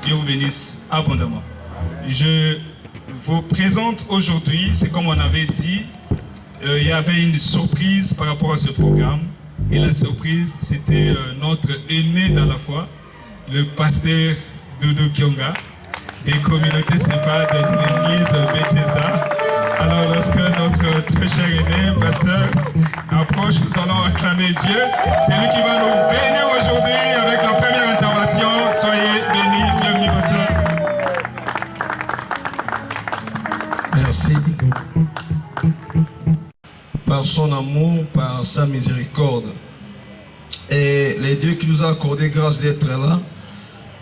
Dieu vous bénisse abondamment. Je vous présente aujourd'hui, c'est comme on avait dit, il y avait une surprise par rapport à ce programme. Et la surprise, c'était notre aîné dans la foi, le pasteur Doudou Kionga, des communautés séparées de l'église Bethesda. Alors, lorsque notre très cher aîné, pasteur, approche, nous allons acclamer Dieu. C'est lui qui va nous bénir aujourd'hui avec la première intervention. Soyez bénis, bienvenue, pasteur. Merci. Par son amour, par sa miséricorde. Et les dieux qui nous a accordé grâce d'être là,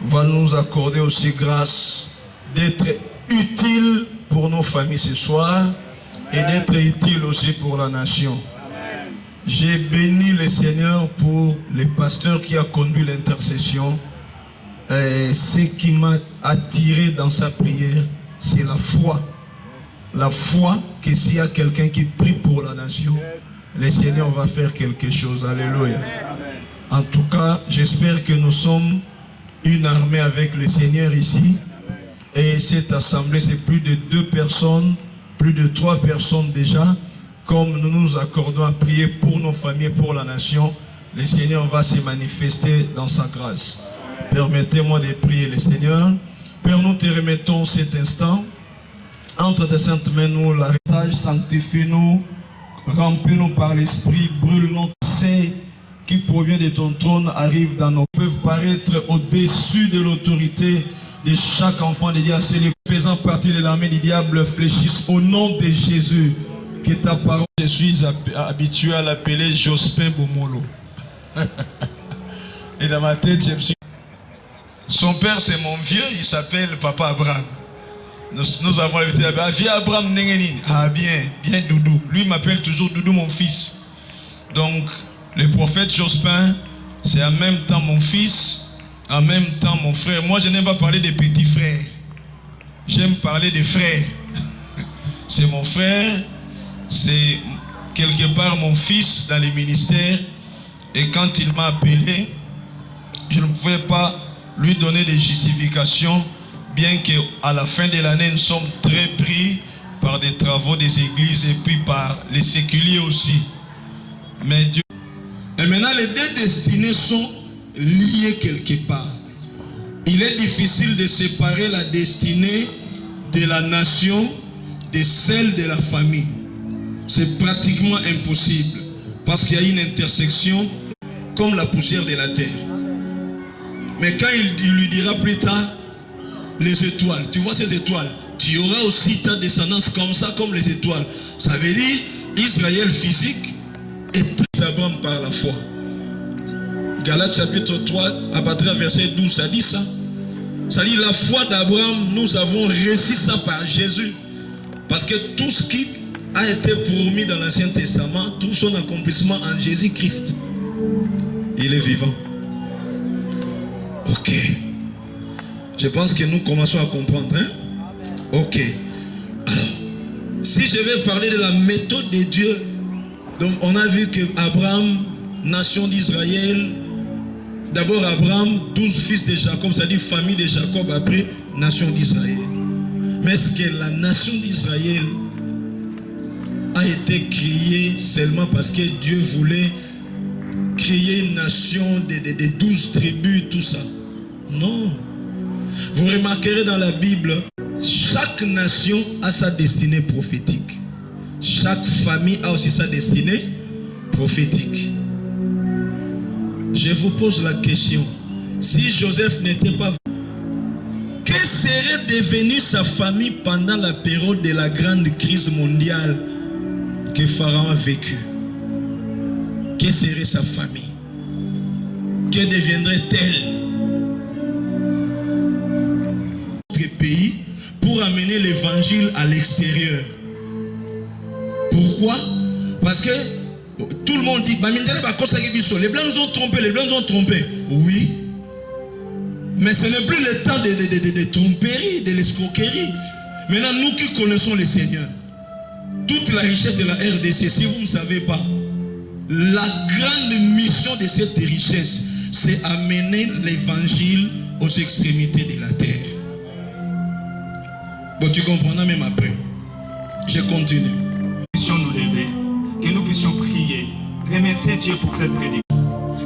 va nous accorder aussi grâce d'être utile pour nos familles ce soir et d'être utile aussi pour la nation. J'ai béni le Seigneur pour le pasteur qui a conduit l'intercession. Ce qui m'a attiré dans sa prière, c'est la foi. La foi que s'il y a quelqu'un qui prie pour la nation, le Seigneur va faire quelque chose. Alléluia. En tout cas, j'espère que nous sommes une armée avec le Seigneur ici. Et cette assemblée, c'est plus de 2 personnes, plus de 3 personnes déjà. Comme nous nous accordons à prier pour nos familles, pour la nation, le Seigneur va se manifester dans sa grâce. Permettez-moi de prier le Seigneur. Père, nous te remettons cet instant. Entre tes saintes mains, nous l'héritage, sanctifie-nous, remplis-nous par l'Esprit, brûle notre sein qui provient de ton trône, arrive dans nos peuvent paraître au-dessus de l'autorité de chaque enfant de Dieu, celui faisant partie de l'armée du diable fléchisse au nom de Jésus. Que ta parole, je suis habitué à l'appeler Jospin Bomolo. Et dans ma tête, je me suis... Son père, c'est mon vieux, il s'appelle Papa Abraham. Nous avons invité à vieux Abraham Nengenine. Ah bien Doudou. Lui m'appelle toujours Doudou mon fils. Donc, le prophète Jospin, c'est en même temps mon fils, en même temps mon frère. Moi, je n'aime pas parler des petits frères. J'aime parler des frères. C'est mon frère, c'est quelque part mon fils dans les ministères. Et quand il m'a appelé, je ne pouvais pas lui donner des justifications, bien qu'à la fin de l'année, nous sommes très pris par des travaux des églises et puis par les séculiers aussi. Mais Dieu... Et maintenant, les 2 destinées sont liées quelque part. Il est difficile de séparer la destinée de la nation de celle de la famille. C'est pratiquement impossible parce qu'il y a une intersection comme la poussière de la terre. Mais quand il lui dira plus tard, les étoiles, tu vois ces étoiles, tu auras aussi ta descendance comme ça, comme les étoiles. Ça veut dire Israël physique est d'Abraham par la foi. Galates chapitre 3, à partir du verset 12, ça dit ça. Ça dit la foi d'Abraham, nous avons réussi ça par Jésus. Parce que tout ce qui a été promis dans l'Ancien Testament, tout son accomplissement en Jésus-Christ. Il est vivant. Ok. Je pense que nous commençons à comprendre. Hein? Ok. Alors, si je vais parler de la méthode de Dieu, donc on a vu que Abraham, nation d'Israël, d'abord Abraham, 12 fils de Jacob, c'est-à-dire famille de Jacob, après nation d'Israël. Mais est-ce que la nation d'Israël a été créée seulement parce que Dieu voulait créer une nation de 12 tribus, tout ça. Non. Vous remarquerez dans la Bible, chaque nation a sa destinée prophétique. Chaque famille a aussi sa destinée prophétique. Je vous pose la question. Si Joseph n'était pas... Que serait devenue sa famille pendant la période de la grande crise mondiale que Pharaon a vécue? Que serait sa famille? Que deviendrait-elle? Notre pays pour amener l'évangile à l'extérieur. Pourquoi? Parce que tout le monde dit, les Blancs nous ont trompés, les Blancs nous ont trompés. Oui. Mais ce n'est plus le temps de tromperie, de l'escroquerie. Maintenant, nous qui connaissons le Seigneur, toute la richesse de la RDC, si vous ne savez pas, la grande mission de cette richesse, c'est amener l'évangile aux extrémités de la terre. Bon, tu comprends même après. Je continue. Que nous puissions nous lever, que nous puissions prier, remercier Dieu pour cette prédication.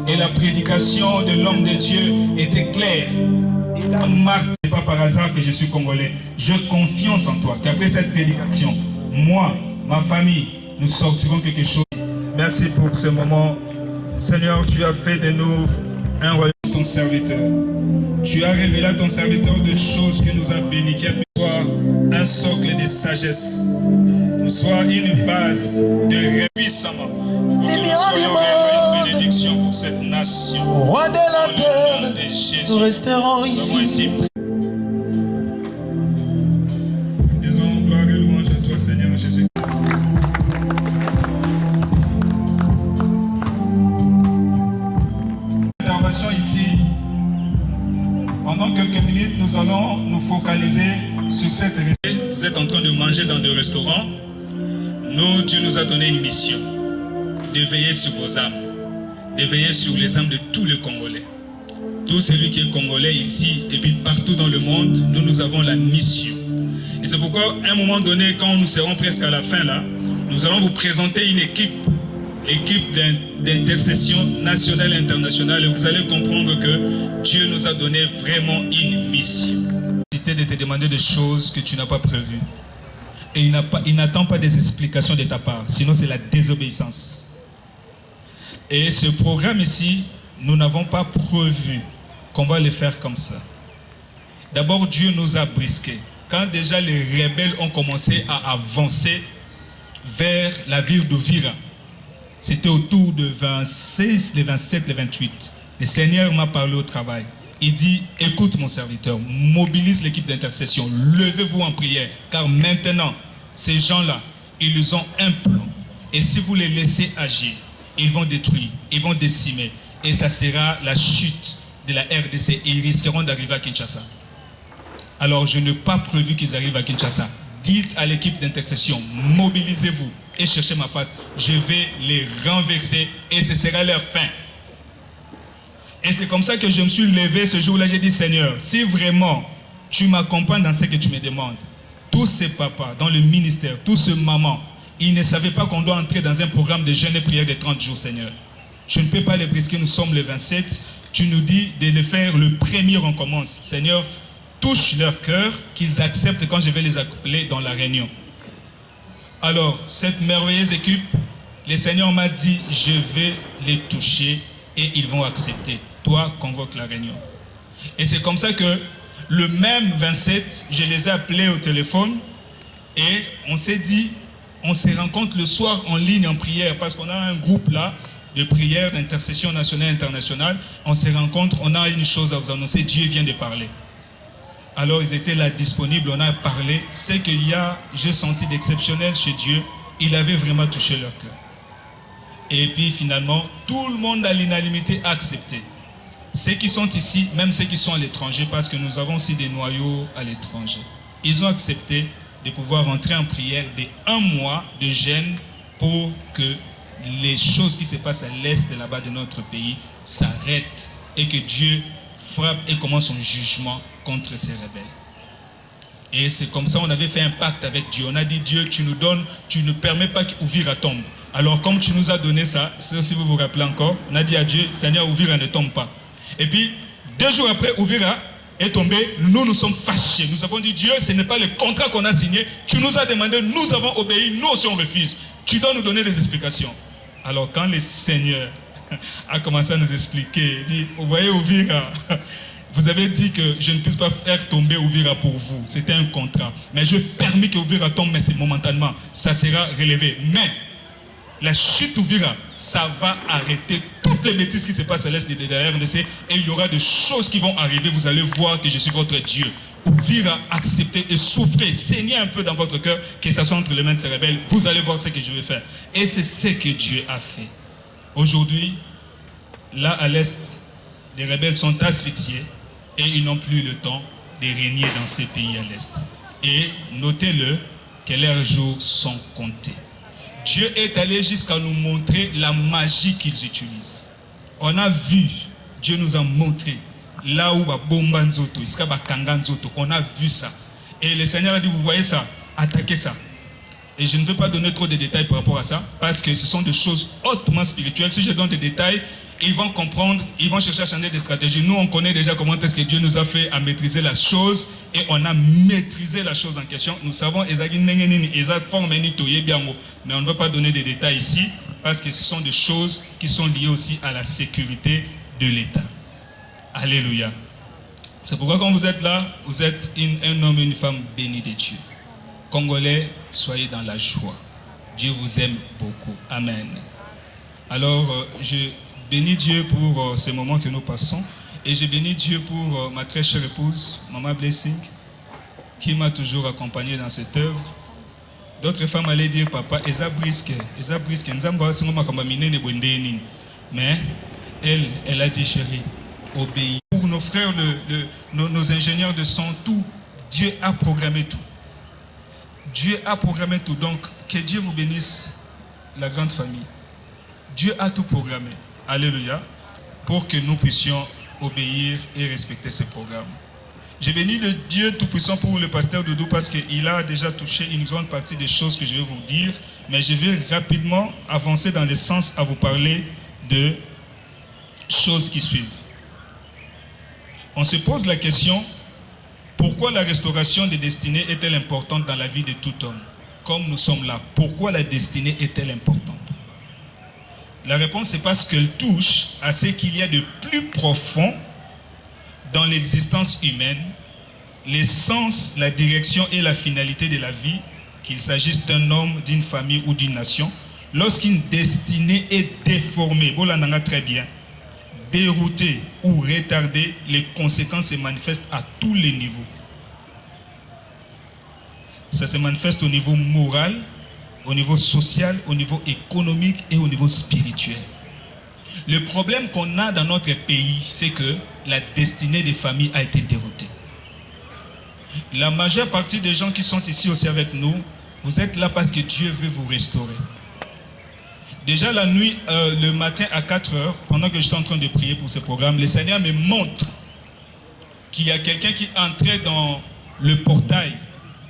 Et la prédication de l'homme de Dieu était claire. Il a marqué, ce n'est pas par hasard que je suis congolais. J'ai confiance en toi, qu'après cette prédication, moi, ma famille, nous sortirons quelque chose. Merci pour ce moment. Seigneur, tu as fait de nous un royaume, ton serviteur. Tu as révélé à ton serviteur des choses que nous a bénies, qui a pu soit un socle de sagesse, soit une base de puissamment. Nous soyons vraiment une bénédiction pour cette nation. Roi de la terre, nous resterons ici. Disons gloire et louange à toi, Seigneur Jésus. Intervention ici. Pendant quelques minutes, nous allons nous focaliser sur cette réalité. Vous êtes en train de manger dans des restaurants. Nous, Dieu nous a donné une mission de veiller sur vos âmes, de veiller sur les âmes de tous les Congolais. Tout celui qui est Congolais ici et puis partout dans le monde, nous avons la mission. Et c'est pourquoi, à un moment donné, quand nous serons presque à la fin là, nous allons vous présenter une équipe d'intercession nationale et internationale, et vous allez comprendre que Dieu nous a donné vraiment une mission. De te demander des choses que tu n'as pas prévues. Et il n'attend pas des explications de ta part, sinon c'est la désobéissance. Et ce programme ici, nous n'avons pas prévu qu'on va le faire comme ça. D'abord, Dieu nous a brisqués. Quand déjà les rebelles ont commencé à avancer vers la ville d'Uvira, c'était autour de 26, les 27, les 28. Le Seigneur m'a parlé au travail. Il dit, écoute mon serviteur, mobilise l'équipe d'intercession, levez-vous en prière, car maintenant, ces gens-là, ils ont un plan. Et si vous les laissez agir, ils vont détruire, ils vont décimer. Et ça sera la chute de la RDC et ils risqueront d'arriver à Kinshasa. Alors, je n'ai pas prévu qu'ils arrivent à Kinshasa. Dites à l'équipe d'intercession, mobilisez-vous et cherchez ma face. Je vais les renverser et ce sera leur fin. Et c'est comme ça que je me suis levé ce jour-là. J'ai dit, Seigneur, si vraiment tu m'accompagnes dans ce que tu me demandes, tous ces papas dans le ministère, tous ces mamans, ils ne savaient pas qu'on doit entrer dans un programme de jeûne et prière de 30 jours, Seigneur. Je ne peux pas les brisquer, nous sommes le 27. Tu nous dis de le faire le premier, on commence. Seigneur, touche leur cœur, qu'ils acceptent quand je vais les appeler dans la réunion. Alors, cette merveilleuse équipe, le Seigneur m'a dit, je vais les toucher et ils vont accepter. Toi, convoque la réunion. Et c'est comme ça que le même 27, je les ai appelés au téléphone et on s'est dit, on se rencontre le soir en ligne en prière parce qu'on a un groupe là de prière, d'intercession nationale et internationale. On se rencontre, on a une chose à vous annoncer, Dieu vient de parler. Alors ils étaient là disponibles, on a parlé. Ce qu'il y a, j'ai senti d'exceptionnel chez Dieu, il avait vraiment touché leur cœur. Et puis finalement, tout le monde à l'unanimité a accepté. Ceux qui sont ici, même ceux qui sont à l'étranger, parce que nous avons aussi des noyaux à l'étranger. Ils ont accepté de pouvoir entrer en prière de 1 mois de jeûne pour que les choses qui se passent à l'est là-bas de notre pays s'arrêtent et que Dieu frappe et commence son jugement contre ces rebelles. Et c'est comme ça on avait fait un pacte avec Dieu. On a dit, Dieu, tu nous donnes, tu ne permets pas qu'Ouvira tombe. Alors comme tu nous as donné ça, si vous vous rappelez encore, on a dit à Dieu, Seigneur, Ouvira ne tombe pas. Et puis, 2 jours après, Ouvira est tombé, nous sommes fâchés. Nous avons dit, Dieu, ce n'est pas le contrat qu'on a signé. Tu nous as demandé, nous avons obéi, nous aussi on refuse. Tu dois nous donner des explications. Alors quand le Seigneur a commencé à nous expliquer, il dit, vous voyez Ouvira, vous avez dit que je ne puisse pas faire tomber Ouvira pour vous. C'était un contrat. Mais je permets que Ouvira tombe, mais c'est momentanément. Ça sera relevé. Mais la chute Ouvira, ça va arrêter toutes les bêtises qui se passent à l'est de la RDC. Et il y aura des choses qui vont arriver. Vous allez voir que je suis votre Dieu. Ouvira, acceptez et souffrez. Saignez un peu dans votre cœur, que ça soit entre les mains de ces rebelles. Vous allez voir ce que je vais faire. Et c'est ce que Dieu a fait. Aujourd'hui, là à l'est, les rebelles sont asphyxiés. Et ils n'ont plus le temps de régner dans ces pays à l'est. Et notez-le, que leurs jours sont comptés. Dieu est allé jusqu'à nous montrer la magie qu'ils utilisent. On a vu, Dieu nous a montré, là où Bomba Nzoto, Kanga Nzoto, on a vu ça. Et le Seigneur a dit, vous voyez ça, attaquez ça. Et je ne veux pas donner trop de détails par rapport à ça, parce que ce sont des choses hautement spirituelles. Si je donne des détails, ils vont comprendre, ils vont chercher à changer des stratégies. Nous, on connaît déjà comment est-ce que Dieu nous a fait à maîtriser la chose, et on a maîtrisé la chose en question. Nous savons mais on ne va pas donner des détails ici, parce que ce sont des choses qui sont liées aussi à la sécurité de l'État. Alléluia. C'est pourquoi quand vous êtes là, vous êtes un homme et une femme bénis de Dieu. Congolais, soyez dans la joie. Dieu vous aime beaucoup. Amen. Alors, je bénis Dieu pour ces moments que nous passons. Et je bénis Dieu pour ma très chère épouse, Maman Blessing, qui m'a toujours accompagné dans cette œuvre. D'autres femmes allaient dire, papa, Eza brisque, mais elle a dit, chérie, obéis. Pour nos frères, nos ingénieurs de son, tout, Dieu a programmé tout. Dieu a programmé tout. Donc, que Dieu vous bénisse, la grande famille. Dieu a tout programmé. Alléluia. Pour que nous puissions obéir et respecter ce programme. Je bénis le Dieu Tout-Puissant pour le pasteur Doudou parce qu'il a déjà touché une grande partie des choses que je vais vous dire. Mais je vais rapidement avancer dans le sens à vous parler de choses qui suivent. On se pose la question, pourquoi la restauration des destinées est-elle importante dans la vie de tout homme? Comme nous sommes là, pourquoi la destinée est-elle importante? La réponse, c'est parce qu'elle touche à ce qu'il y a de plus profond dans l'existence humaine, l'essence, la direction et la finalité de la vie, qu'il s'agisse d'un homme, d'une famille ou d'une nation. Lorsqu'une destinée est déformée, Bolananga très bien, déroutée ou retardée, les conséquences se manifestent à tous les niveaux. Ça se manifeste au niveau moral, au niveau social, au niveau économique et au niveau spirituel. Le problème qu'on a dans notre pays, c'est que la destinée des familles a été déroutée. La majeure partie des gens qui sont ici aussi avec nous, vous êtes là parce que Dieu veut vous restaurer. Déjà la nuit, le matin à 4 heures, pendant que j'étais en train de prier pour ce programme, le Seigneur me montre qu'il y a quelqu'un qui entrait dans le portail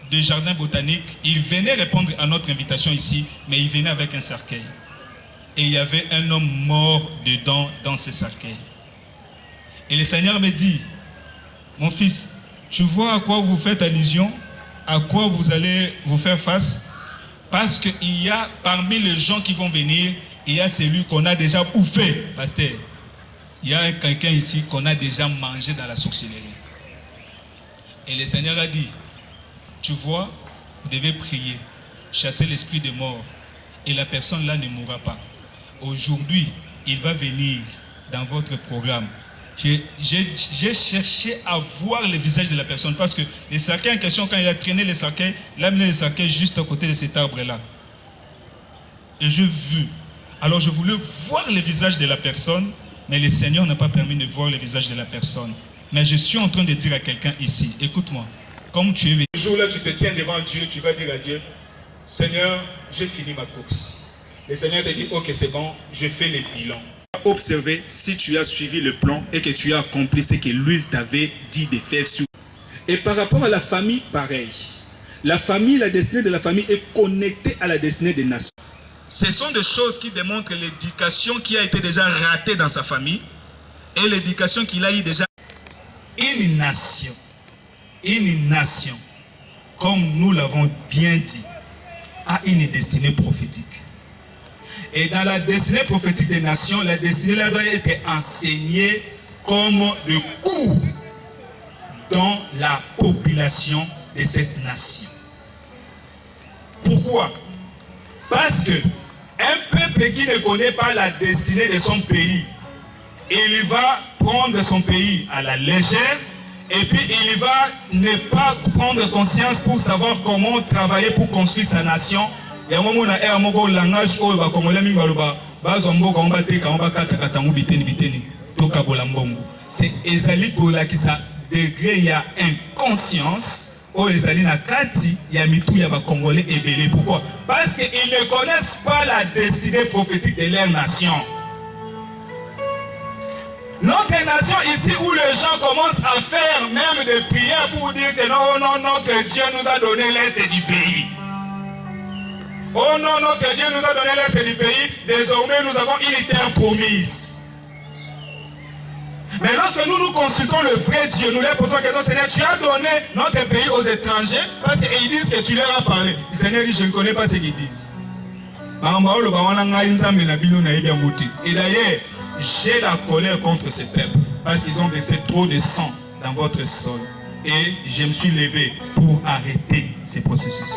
des jardins botaniques. Il venait répondre à notre invitation ici, mais il venait avec un cercueil. Et il y avait un homme mort dedans, dans ce cercueil. Et le Seigneur me dit, mon fils, tu vois à quoi vous faites allusion, à quoi vous allez vous faire face, parce qu'il y a parmi les gens qui vont venir, il y a celui qu'on a déjà bouffé, pasteur. Il y a quelqu'un ici qu'on a déjà mangé dans la sorcellerie. Et le Seigneur a dit, tu vois, vous devez prier, chasser l'esprit de mort, et la personne là ne mourra pas. Aujourd'hui, il va venir dans votre programme. J'ai cherché à voir le visage de la personne parce que le cercueil en question, quand il a traîné le cercueil, il a amené le cercueil juste à côté de cet arbre-là. Et je vis. Alors je voulais voir le visage de la personne, mais le Seigneur n'a pas permis de voir le visage de la personne. Mais je suis en train de dire à quelqu'un ici, écoute-moi, comme tu es venu. Le jour-là, tu te tiens devant Dieu, tu vas dire à Dieu, Seigneur, j'ai fini ma course. Le Seigneur te dit, ok, c'est bon, je fais le bilan. Observer si tu as suivi le plan et que tu as accompli ce que lui t'avait dit de faire. Et par rapport à la famille, pareil. La famille, la destinée de la famille est connectée à la destinée des nations. Ce sont des choses qui démontrent l'éducation qui a été déjà ratée dans sa famille et l'éducation qu'il a eu déjà. Une nation, comme nous l'avons bien dit, a une destinée prophétique. Et dans la destinée prophétique des nations, la destinée là doit être enseignée comme le cours dans la population de cette nation. Pourquoi? Parce que un peuple qui ne connaît pas la destinée de son pays, il va prendre son pays à la légère et puis il va ne pas prendre conscience pour savoir comment travailler pour construire sa nation. Et à un moment, il y a un langage où il va c'est Ezali pour la qui ça degré il y a inconscience. Oh, les alina kati, il y a mitou, il y a Congolais et Belé. Pourquoi? Parce qu'ils ne connaissent pas la destinée prophétique de leur nation. Notre nation ici où les gens commencent à faire même des prières pour dire que non, non, notre Dieu nous a donné l'est du pays. Oh non, notre Dieu nous a donné l'est du pays. Désormais, nous avons une terre promise. Mais lorsque nous consultons le vrai Dieu, nous leur posons la question, Seigneur, tu as donné notre pays aux étrangers parce qu'ils disent que tu leur as parlé. Le Seigneur dit, je ne connais pas ce qu'ils disent. Et d'ailleurs, j'ai la colère contre ce peuple parce qu'ils ont versé trop de sang dans votre sol. Et je me suis levé pour arrêter ces processus.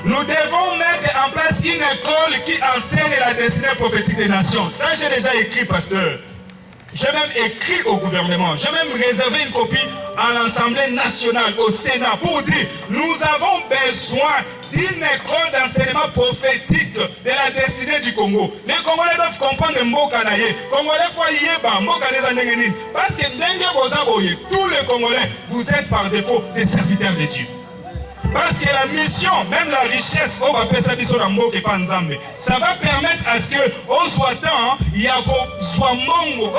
Nous devons mettre en place une école qui enseigne la destinée prophétique des nations. Ça, j'ai déjà écrit, pasteur. J'ai même écrit au gouvernement, j'ai même réservé une copie à l'Assemblée nationale, au Sénat, pour dire nous avons besoin d'une école d'enseignement prophétique de la destinée du Congo. Les Congolais doivent comprendre Mboka Naye. Congolais faut yeba Mboka des Andengenine. Parce que tous les Congolais, vous êtes par défaut des serviteurs de Dieu. Parce que la mission, même la richesse, ça va permettre à ce qu'on soit temps, il y a soit mongo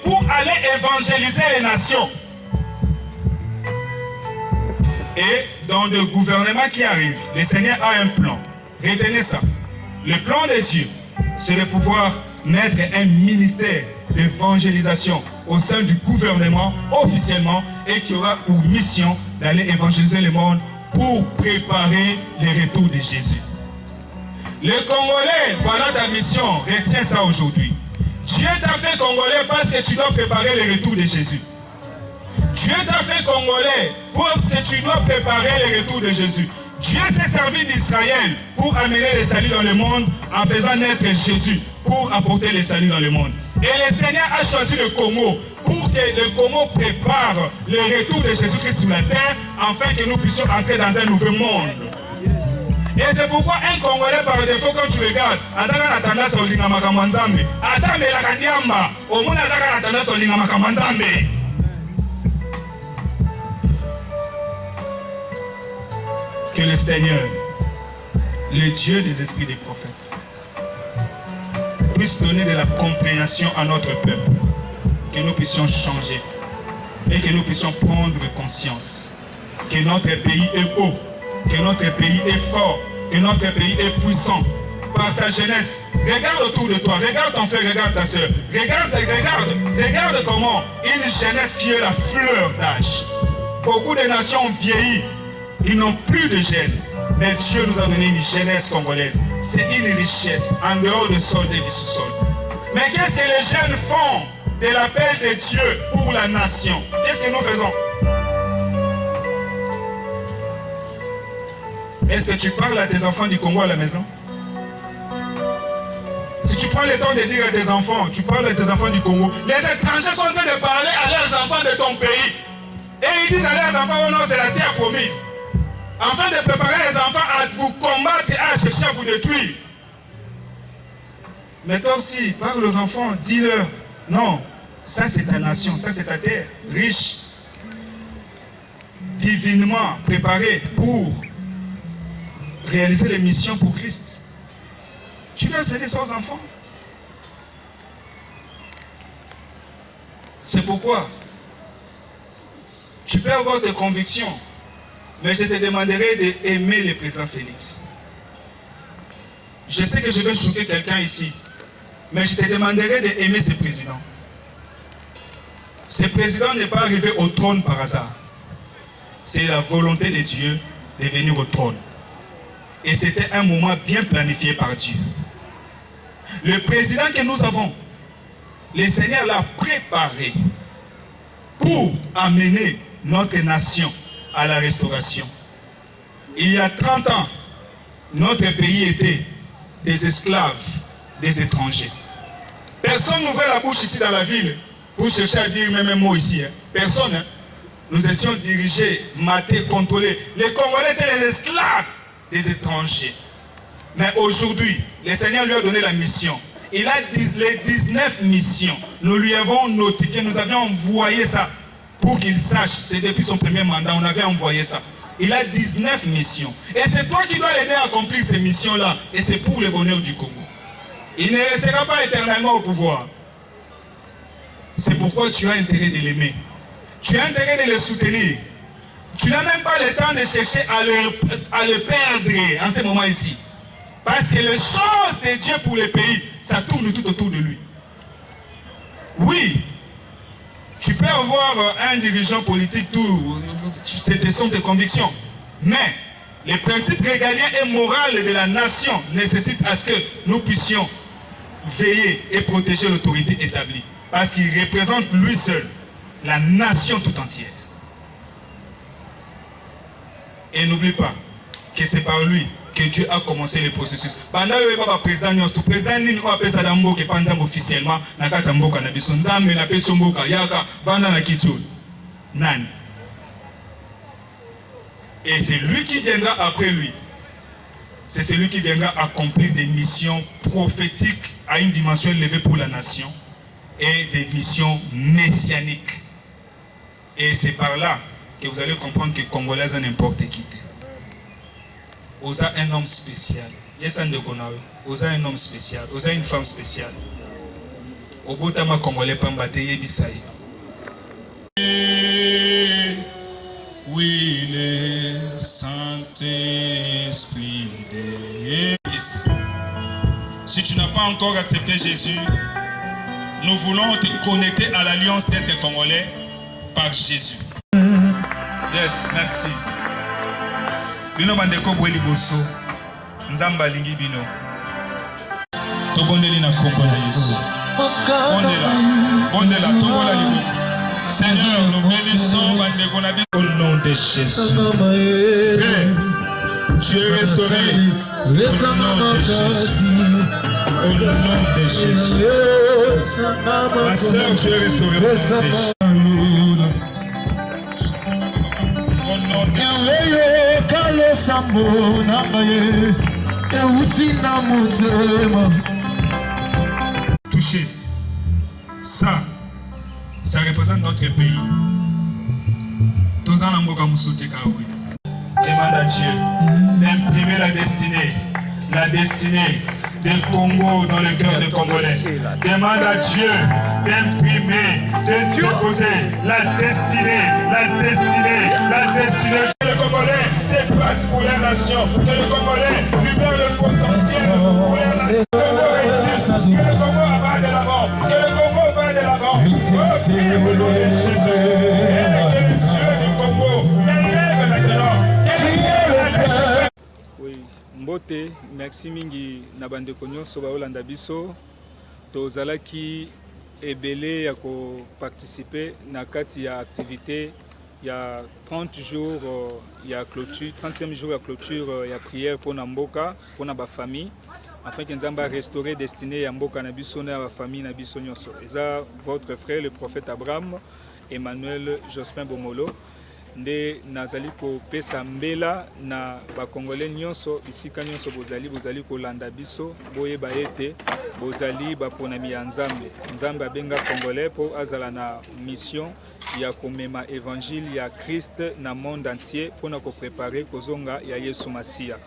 pour aller évangéliser les nations. Et dans le gouvernement qui arrive, le Seigneur a un plan. Retenez ça. Le plan de Dieu, c'est de pouvoir mettre un ministère d'évangélisation au sein du gouvernement officiellement et qui aura pour mission d'aller évangéliser le monde pour préparer le retour de Jésus. Les Congolais, voilà ta mission, retiens ça aujourd'hui. Dieu t'a fait Congolais parce que tu dois préparer le retour de Jésus. Dieu t'a fait Congolais parce que tu dois préparer le retour de Jésus. Dieu s'est servi d'Israël pour amener le salut dans le monde en faisant naître Jésus pour apporter le salut dans le monde. Et le Seigneur a choisi le Congo pour que le Congo prépare le retour de Jésus-Christ sur la terre afin que nous puissions entrer dans un nouveau monde. Et c'est pourquoi un Congolais par défaut, quand tu regardes, Azaka a tendance à Olinga Makamanzambe. Attends, mais la Kandiamba, au monde Azaka a tendance à Olinga Makamanzambe. Que le Seigneur, le Dieu des esprits des prophètes, puisse donner de la compréhension à notre peuple, que nous puissions changer et que nous puissions prendre conscience que notre pays est beau, que notre pays est fort, que notre pays est puissant par sa jeunesse. Regarde autour de toi, regarde ton frère, regarde ta soeur, regarde comment une jeunesse qui est la fleur d'âge. Beaucoup de nations ont vieilli, ils n'ont plus de jeunes. Mais Dieu nous a donné une jeunesse congolaise. C'est une richesse en dehors du sol et du sous-sol. Mais qu'est-ce que les jeunes font de l'appel de Dieu pour la nation? Qu'est-ce que nous faisons? Est-ce que tu parles à tes enfants du Congo à la maison? Si tu prends le temps de dire à tes enfants, tu parles à tes enfants du Congo, les étrangers sont en train de parler à leurs enfants de ton pays. Et ils disent à leurs enfants, oh non, c'est la terre promise. Afin de préparer les enfants à vous combattre et à chercher à vous détruire. Mais toi aussi, parle aux enfants, dis-leur, non, ça c'est ta nation, ça c'est ta terre, riche, divinement préparée pour réaliser les missions pour Christ. Tu dois céder ça aux enfants. C'est pourquoi Tu peux avoir tes convictions, mais je te demanderai d'aimer le président Félix. Je sais que je vais choquer quelqu'un ici, mais je te demanderai d'aimer ce président. Ce président n'est pas arrivé au trône par hasard. C'est la volonté de Dieu de venir au trône. Et c'était un moment bien planifié par Dieu. Le président que nous avons, le Seigneur l'a préparé pour amener notre nation à la restauration. Il y a 30 ans, notre pays était des esclaves, des étrangers. Personne n'ouvrait la bouche ici dans la ville pour chercher à dire même un mot ici. Personne. Nous étions dirigés, matés, contrôlés. Les Congolais étaient les esclaves des étrangers. Mais aujourd'hui, le Seigneur lui a donné la mission. Il a les 19 missions. Nous lui avons notifié, nous avions envoyé ça pour qu'il sache. C'est depuis son premier mandat, on avait envoyé ça. Il a 19 missions. Et c'est toi qui dois l'aider à accomplir ces missions-là. Et c'est pour le bonheur du Congo. Il ne restera pas éternellement au pouvoir. C'est pourquoi tu as intérêt de l'aimer. Tu as intérêt de le soutenir. Tu n'as même pas le temps de chercher à le perdre en ce moment ici. Parce que les choses de Dieu pour le pays, ça tourne tout autour de lui. Oui, tu peux avoir un dirigeant politique, ce sont tes convictions. Mais les principes régaliens et moraux de la nation nécessitent à ce que nous puissions veiller et protéger l'autorité établie. Parce qu'il représente lui seul la nation tout entière. Et n'oublie pas que c'est par lui que Dieu a commencé le processus. Pendant que le président le président Nini a appelé ça officiellement, et c'est lui qui viendra après lui. C'est celui qui viendra accomplir des missions prophétiques à une dimension élevée pour la nation et des missions messianiques. Et c'est par là que vous allez comprendre que Congolais sont n'importe qui. Osa un homme spécial. Yes, Osa un homme spécial. Osa une femme spéciale. Obotama Congolais Pambate Yebisaï. Oui, le Saint-Esprit de... Si tu n'as pas encore accepté Jésus, nous voulons te connecter à l'alliance d'être Congolais par Jésus. Yes, merci. Bino bandeko bweli boso. Nzamba lingi bino. Tobondeli na kombo na Yesu. Bondela, tobola liboko. Seigneur, nous bénissons bandeko na bino au nom de Jésus. Tu es restauré au nom de Jésus. Au nom de Jésus. Ma sœur, tu es restaurée au nom de Jésus. Touché. Ça représente notre pays. Demande à Dieu d'imprimer la destinée du Congo dans le cœur des Congolais. Demande à Dieu d'imprimer, de déposer la destinée. Le Congolais, c'est parti pour la nation. Que le Congolais libère le potentiel pour la nation. Que le Congo réussisse. Que le Congo va de l'avant. Que le Congo va de l'avant. Oh, Dieu du Congo, ça lève maintenant. Oui, Mbote, merci mingi na bandeko nyonso baolanda biso. Tozalaki ebele ya ko participer na kati ya activité. Il y a 30 jours, il y a clôture, 30e jour, il y a clôture, il y a prière pour Namboka, pour ma famille, afin que nous ayons restauré destiné à Mboka Nabiso na la famille Nabiso Nyonso. Et ça, votre frère, le prophète Abraham, Emmanuel Jospin Bomolo, nde nazali ko pesa mbela na ba Congolais nyonso bisika nyonso bozali ko landa biso boyeba ete bozali ba ponami ya Nzambe abenga Congolais pour azala na mission ya komema évangile ya Christ na monde entier pour nous préparer kozonga ya Yesu Masia.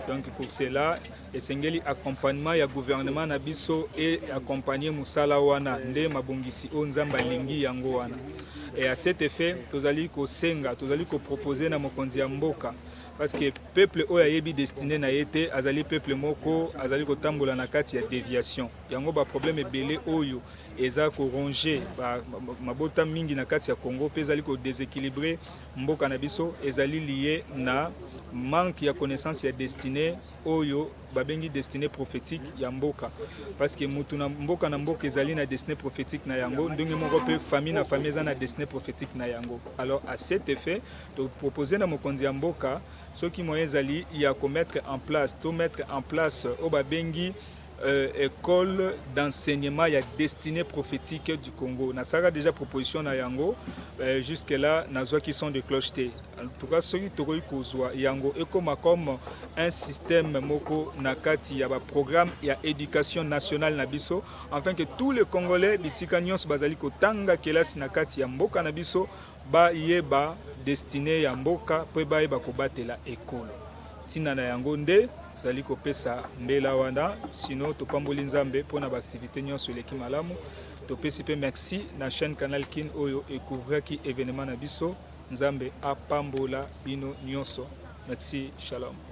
Donc pour cela esengeli accompagnement ya gouvernement na biso et accompagner musala wana nde mabongisi o nzamba lingi yango wana. Et à cet effet tozali ko senga tozali ko proposer na mokonzi ya mboka parce que peuple oyo ayebi destiné na yete azali peuple moko azali ko tambola na kati ya déviation yango ba problème ebele oyo eza ko ronger mabota mingi na kati ya Congo pe ezali ko déséquilibrer mboka na biso ezali lié na manque ya connaissance ya destiné oyo babengi destiné prophétique ya mboka parce que mutu na mboka ezali na destiné prophétique na yango ndenge moko pe famille na famille eza na destiné prophétique na yango. Alors à cet effet to proposer na mokonzi ya mboka ce qui moyen ezali ya ko mettre en place o babengi école d'enseignement ya destinée prophétique du Congo. Na sara déjà proposition na yango jusque là nazwa qui sont de clocheté. En tout cas ce qui tokoi kozwa yango ekoma comme un système moko na kati ya ba programme ya éducation nationale na biso afin que tous les Congolais bisika nyonso bazali kotanga kelasi na kati ya mboka na biso ba yeba destiné ya mboka pe ba yeba kobatela école. Tina na yango nde zali kopesa mbela wana sino topamboli nzambe pona ba activité nyonso eleki malamu topesi pe merci na chaîne Canal Kin oyo ekouvriraki événement na biso nzambe apambola bino nyonso. Merci, shalom.